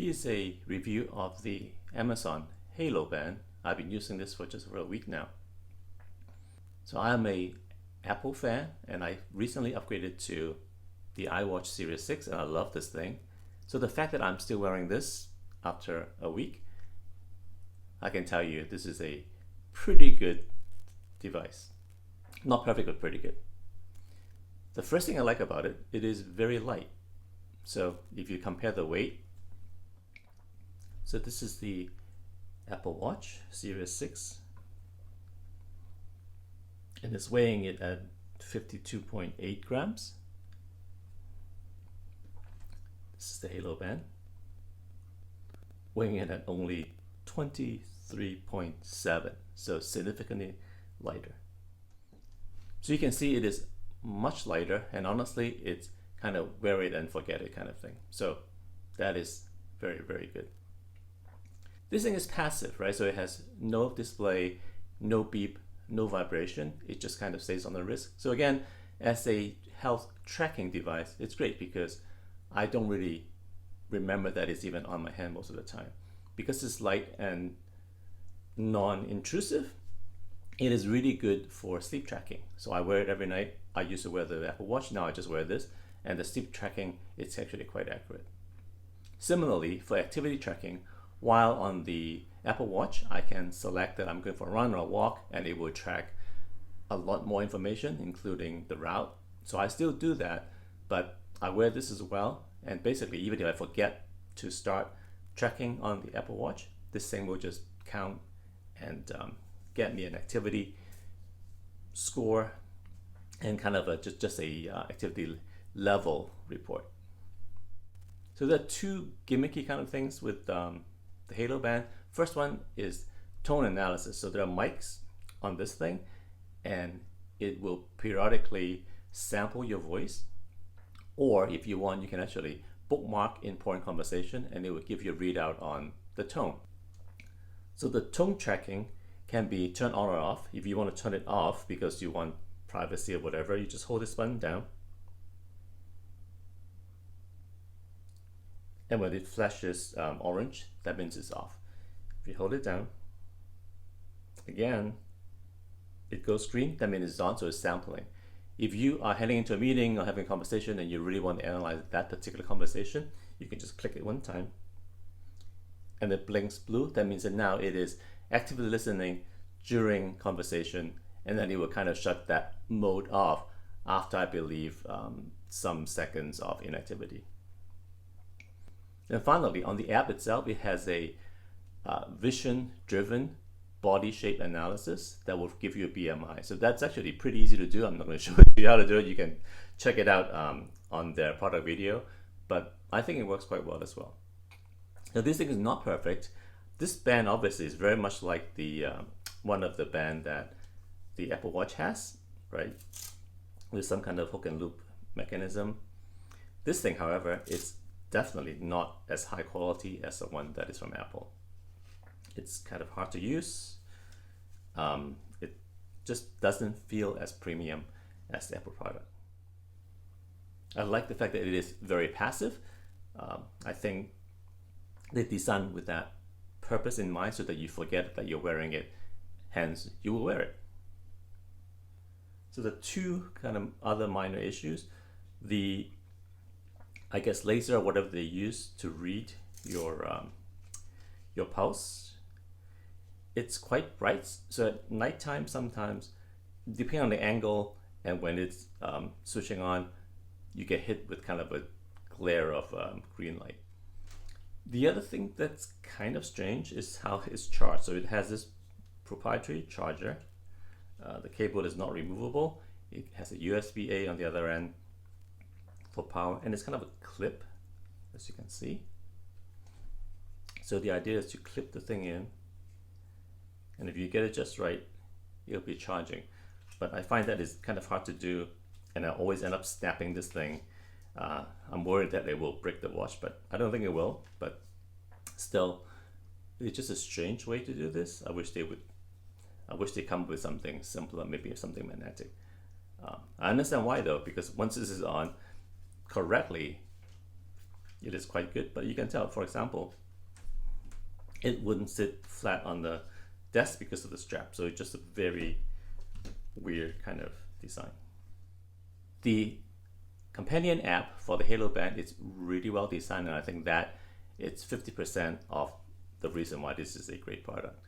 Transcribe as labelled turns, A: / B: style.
A: Here's a review of the Amazon Halo band. I've been using this for just over a week now. So I'm a Apple fan, and I recently upgraded to the iWatch Series 6, and I love this thing. So the fact that I'm still wearing this after a week, I can tell you this is a pretty good device. Not perfect, but pretty good. The first thing I like about it, it is very light. So if you compare the weight, so this is the Apple Watch Series 6, and it's weighing it at 52.8 grams. This is the Halo band, weighing it at only 23.7, so significantly lighter. So you can see it is much lighter, and honestly, it's kind of wear it and forget it kind of thing. So that is very, very good. This thing is passive, right? So it has no display, no beep, no vibration. It just kind of stays on the wrist. So again, as a health tracking device, it's great because I don't really remember that it's even on my hand most of the time. Because it's light and non-intrusive, it is really good for sleep tracking. So I wear it every night. I used to wear the Apple Watch, now I just wear this, and the sleep tracking, it's actually quite accurate. Similarly, for activity tracking, while on the Apple Watch, I can select that I'm going for a run or a walk, and it will track a lot more information, including the route. So I still do that, but I wear this as well, and basically, even if I forget to start tracking on the Apple Watch, this thing will just count and get me an activity score and kind of just a activity level report. So there are two gimmicky kind of things with the Halo band. First one is tone analysis. So there are mics on this thing, and it will periodically sample your voice, or if you want, you can actually bookmark important conversation, and it will give you a readout on the tone. So the tone tracking can be turned on or off. If you want to turn it off because you want privacy or whatever, you just hold this button down, and when it flashes orange, that means it's off. If you hold it down again, it goes green, that means it's on, so it's sampling. If you are heading into a meeting or having a conversation and you really want to analyze that particular conversation, you can just click it one time and it blinks blue. That means that now it is actively listening during conversation, and then it will kind of shut that mode off after, I believe, some seconds of inactivity. And finally, on the app itself, it has a vision-driven body shape analysis that will give you a BMI. So that's actually pretty easy to do. I'm not going to show you how to do it. You can check it out on their product video, but I think it works quite well as well. Now, this thing is not perfect. This band obviously is very much like the one of the band that the Apple Watch has, right? With some kind of hook and loop mechanism. This thing, however, is definitely not as high quality as the one that is from Apple. It's kind of hard to use. It just doesn't feel as premium as the Apple product. I like the fact that it is very passive. I think they designed with that purpose in mind so that you forget that you're wearing it, hence you will wear it. So the two kind of other minor issues, the I guess laser or whatever they use to read your pulse, it's quite bright. So at nighttime, sometimes, depending on the angle and when it's switching on, you get hit with kind of a glare of green light. The other thing that's kind of strange is how it's charged. So it has this proprietary charger. The cable is not removable. It has a USB-A on the other end for power, and it's kind of a clip, as you can see. So the idea is to clip the thing in, and if you get it just right, it'll be charging. But I find that is kind of hard to do, and I always end up snapping this thing. I'm worried that it will break the watch, but I don't think it will. But still, it's just a strange way to do this. I wish they come up with something simpler, maybe something magnetic. I understand why though, because once this is on correctly, it is quite good, but you can tell, for example, it wouldn't sit flat on the desk because of the strap. So it's just a very weird kind of design. The companion app for the Halo Band is really well designed, and I think that it's 50% of the reason why this is a great product.